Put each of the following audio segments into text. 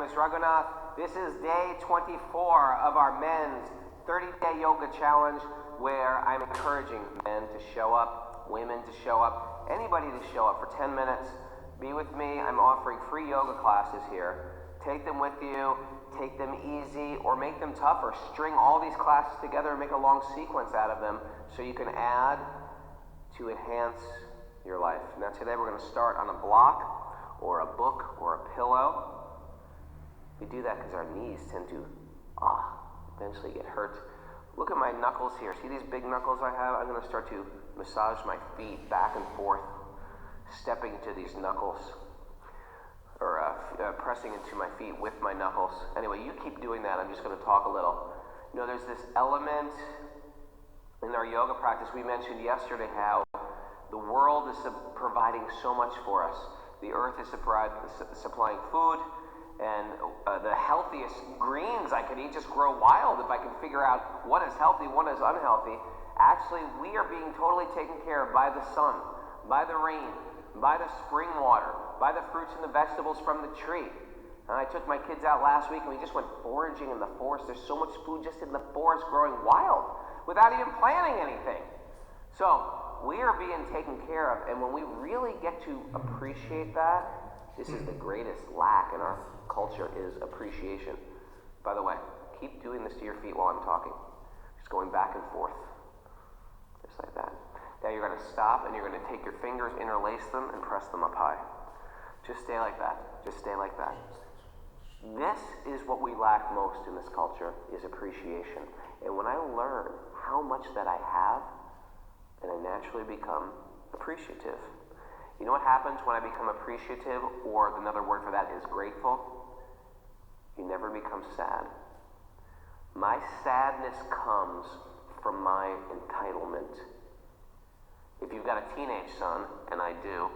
is Raghunath. This is day 24 of our men's 30-day yoga challenge, where I'm encouraging men to show up, women to show up, anybody to show up for 10 minutes. Be with me. I'm offering free yoga classes here. Take them with you, take them easy, or make them tough, or string all these classes together and make a long sequence out of them so you can add to enhance your life. Now today we're going to start on a block or a book or a pillow. We do that because our knees tend to eventually get hurt. Look at my knuckles here. See these big knuckles I have? I'm going to start to massage my feet back and forth, stepping into these knuckles, or pressing into my feet with my knuckles. Anyway, you keep doing that. I'm just going to talk a little. You know, there's this element in our yoga practice. We mentioned yesterday how the world is providing so much for us. The earth is supplying food, and the healthiest greens I could eat just grow wild if I can figure out what is healthy, what is unhealthy. Actually, we are being totally taken care of by the sun, by the rain, by the spring water, by the fruits and the vegetables from the tree. And I took my kids out last week and we just went foraging in the forest. There's so much food just in the forest growing wild without even planting anything. So we are being taken care of, and when we really get to appreciate that, this is the greatest lack in our culture, is appreciation. By the way, keep doing this to your feet while I'm talking. Just going back and forth. Just like that. Now you're going to stop and you're going to take your fingers, interlace them, and press them up high. Just stay like that. Just stay like that. This is what we lack most in this culture, is appreciation. And when I learn how much that I have, then I naturally become appreciative. You know what happens when I become appreciative, or another word for that is grateful? You never become sad. My sadness comes from my entitlement. If you've got a teenage son, and I do,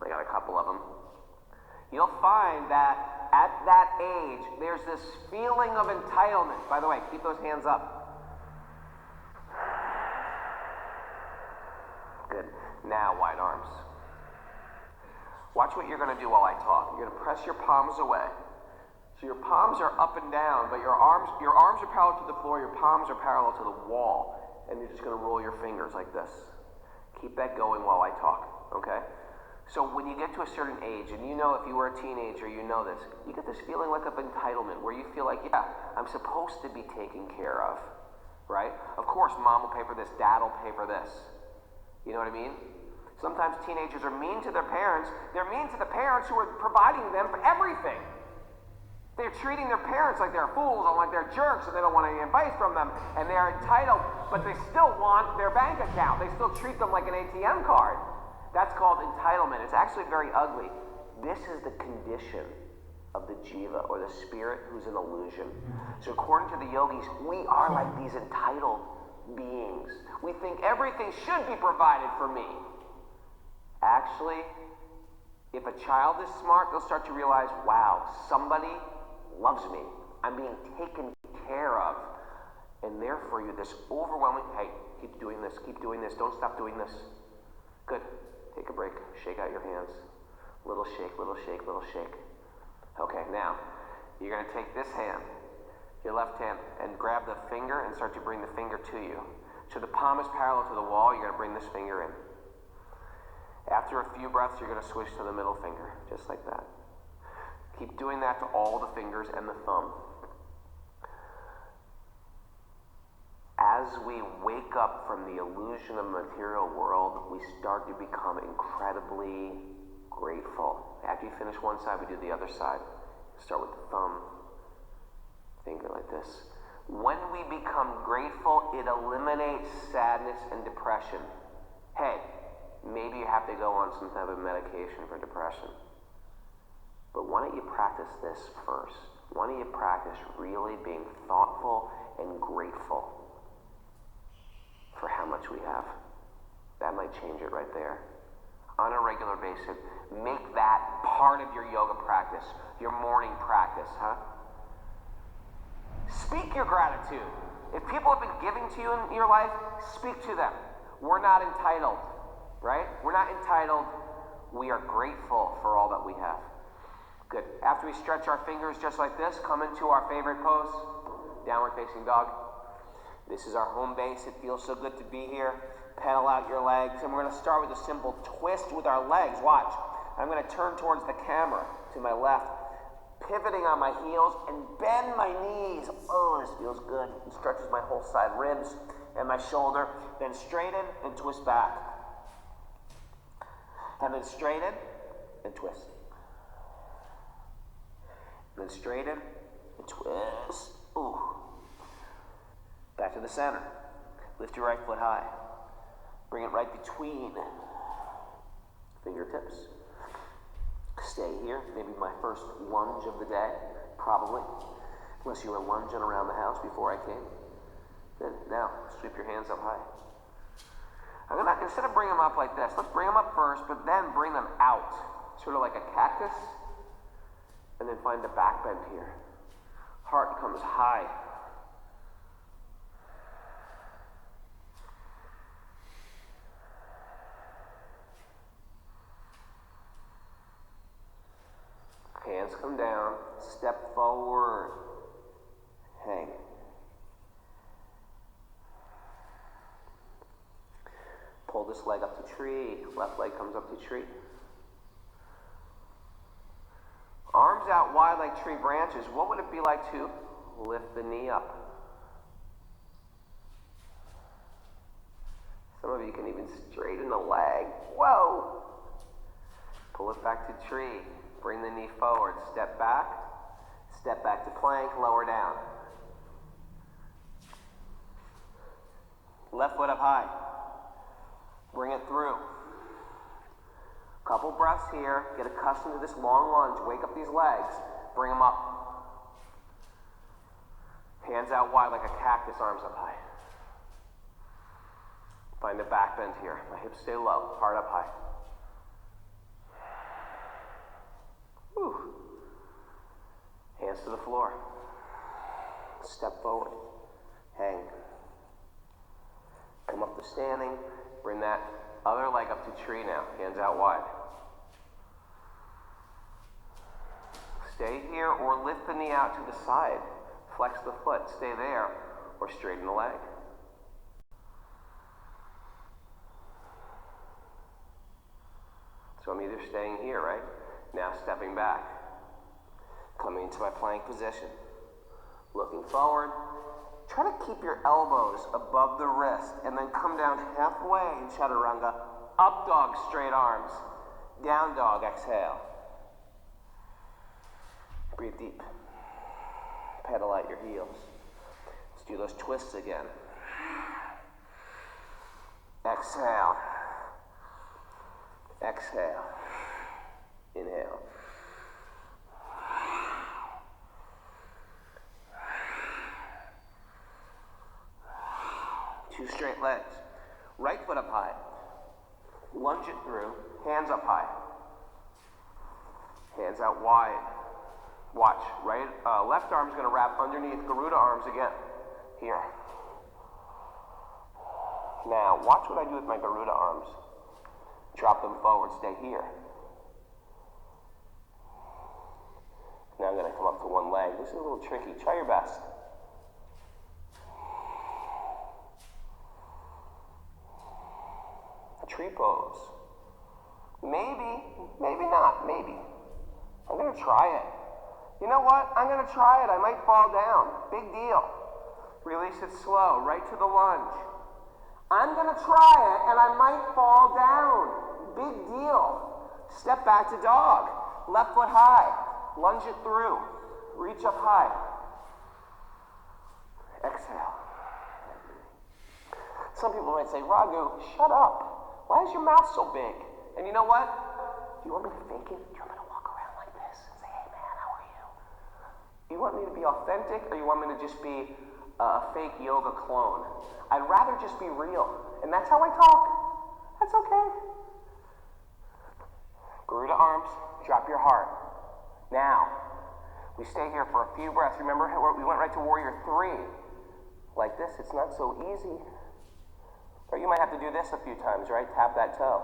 I got a couple of them, you'll find that at that age, there's this feeling of entitlement. By the way, keep those hands up. Good. Now, wide arms. Watch what you're going to do while I talk. You're going to press your palms away. So your palms are up and down, but your arms are parallel to the floor, your palms are parallel to the wall, and you're just going to roll your fingers like this. Keep that going while I talk, okay? So when you get to a certain age, and you know, if you were a teenager, you know this, you get this feeling like of entitlement, where you feel like, yeah, I'm supposed to be taken care of, right? Of course, mom will pay for this, dad will pay for this. You know what I mean? Sometimes teenagers are mean to their parents. They're mean to the parents who are providing them for everything. They're treating their parents like they're fools and like they're jerks, and they don't want any advice from them, and they're entitled, but they still want their bank account. They still treat them like an ATM card. That's called entitlement. It's actually very ugly. This is the condition of the jiva, or the spirit, who's an illusion. So according to the yogis, we are like these entitled beings. We think everything should be provided for me. Actually, if a child is smart, they'll start to realize, wow, somebody loves me. I'm being taken care of. And therefore, you're this overwhelming, hey, keep doing this, don't stop doing this. Good. Take a break, shake out your hands. Little shake, little shake, little shake. Okay, now, you're going to take this hand, your left hand, and grab the finger and start to bring the finger to you. So the palm is parallel to the wall, you're going to bring this finger in. After a few breaths, you're going to switch to the middle finger, just like that. Keep doing that to all the fingers and the thumb. As we wake up from the illusion of the material world, we start to become incredibly grateful. After you finish one side, we do the other side. Start with the thumb, finger like this. When we become grateful, it eliminates sadness and depression. Hey, maybe you have to go on some type of medication for depression. But why don't you practice this first? Why don't you practice really being thoughtful and grateful for how much we have? That might change it right there. On a regular basis, make that part of your yoga practice, your morning practice, Speak your gratitude. If people have been giving to you in your life, speak to them. We're not entitled, right? We're not entitled. We are grateful for all that we have. Good. After we stretch our fingers just like this, come into our favorite pose, downward facing dog. This is our home base. It feels so good to be here. Pedal out your legs, and we're going to start with a simple twist with our legs. Watch. I'm going to turn towards the camera to my left, pivoting on my heels and bend my knees. Oh, this feels good. It stretches my whole side ribs and my shoulder. Then straighten and twist back. And then straighten and twist. And then straighten and twist. Ooh. Back to the center. Lift your right foot high. Bring it right between fingertips. Stay here. Maybe my first lunge of the day, probably. Unless you were lunging around the house before I came. Then now, sweep your hands up high. Instead of bringing them up like this, let's bring them up first, but then bring them out. Sort of like a cactus. And then find the back bend here. Heart comes high. Hands come down, step forward, hang. Pull this leg up to tree, left leg comes up to tree. Arms out wide like tree branches. What would it be like to lift the knee up? Some of you can even straighten the leg. Whoa! Pull it back to tree. Bring the knee forward. Step back to plank, lower down. Left foot up high. Bring it through. Couple breaths here. Get accustomed to this long lunge. Wake up these legs. Bring them up. Hands out wide like a cactus, arms up high. Find the back bend here. My hips stay low, heart up high. Whew. Hands to the floor. Step forward. Hang. Come up to standing. Bring that other leg up to tree now. Hands out wide. Stay here or lift the knee out to the side. Flex the foot. Stay there or straighten the leg. So I'm either staying here, right? Now stepping back. Coming into my plank position. Looking forward. Try to keep your elbows above the wrist and then come down halfway in chaturanga. Up dog, straight arms. Down dog, exhale. Breathe deep. Pedal out your heels. Let's do those twists again. Exhale. Exhale. Inhale. Two straight legs. Right foot up high. Lunge it through. Hands up high. Hands out wide. Watch. Left arm's going to wrap underneath Garuda arms again. Here. Now, watch what I do with my Garuda arms. Drop them forward. Stay here. Now I'm going to come up to one leg. This is a little tricky. Try your best. Tree pose. Maybe, maybe not, maybe. I'm going to try it. You know what? I'm going to try it. I might fall down. Big deal. Release it slow, right to the lunge. I'm going to try it and I might fall down. Big deal. Step back to dog. Left foot high. Lunge it through. Reach up high. Exhale. Some people might say, Raghu, shut up. Why is your mouth so big? And you know what? Do you want me to fake it? Do you want me to walk around like this and say, hey man, how are you? You want me to be authentic or you want me to just be a fake yoga clone? I'd rather just be real. And that's how I talk. That's okay. Garuda arms, drop your heart. Now, we stay here for a few breaths. Remember how we went right to warrior 3. Like this, it's not so easy. Or you might have to do this a few times, right? Tap that toe.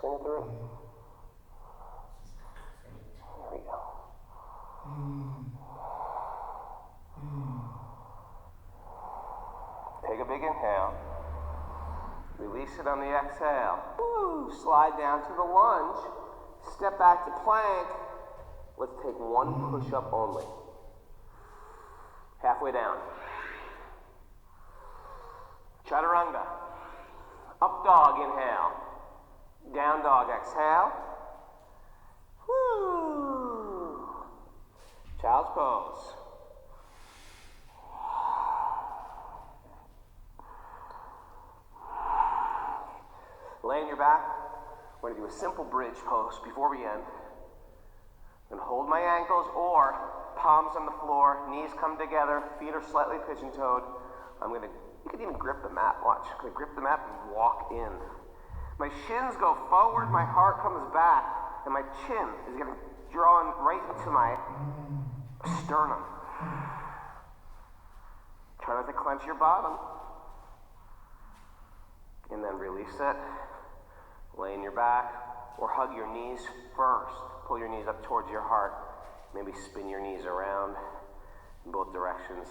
Swing it through. Here we go. Take a big inhale. Release it on the exhale. Woo! Slide down to the lunge. Step back to plank. Let's take one push-up only. Halfway down. Chaturanga. Up dog, inhale. Down dog, exhale. Woo! Child's pose. Lay on your back. We're going to do a simple bridge pose before we end. I'm going to hold my ankles or palms on the floor, knees come together, feet are slightly pigeon-toed. You can even grip the mat, watch. I'm going to grip the mat and walk in. My shins go forward, my heart comes back, and my chin is getting drawn right into my sternum. Try not to clench your bottom. And then release it. Lay on your back or hug your knees first. Pull your knees up towards your heart. Maybe spin your knees around in both directions.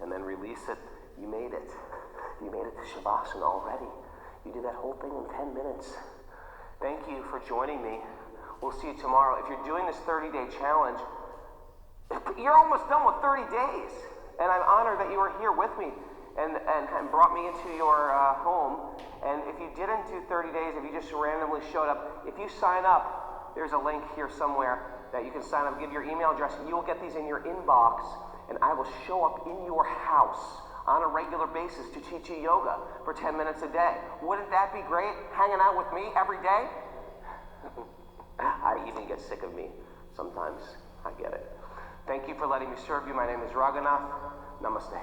And then release it. You made it. You made it to Shavasana already. You did that whole thing in 10 minutes. Thank you for joining me. We'll see you tomorrow. If you're doing this 30-day challenge, you're almost done with 30 days. And I'm honored that you were here with me and brought me into your home. And if you didn't do 30 days, if you just randomly showed up, if you sign up, there's a link here somewhere that you can sign up, give your email address, and you will get these in your inbox, and I will show up in your house on a regular basis to teach you yoga for 10 minutes a day. Wouldn't that be great, hanging out with me every day? I even get sick of me sometimes. I get it. Thank you for letting me serve you. My name is Raghunath. Namaste.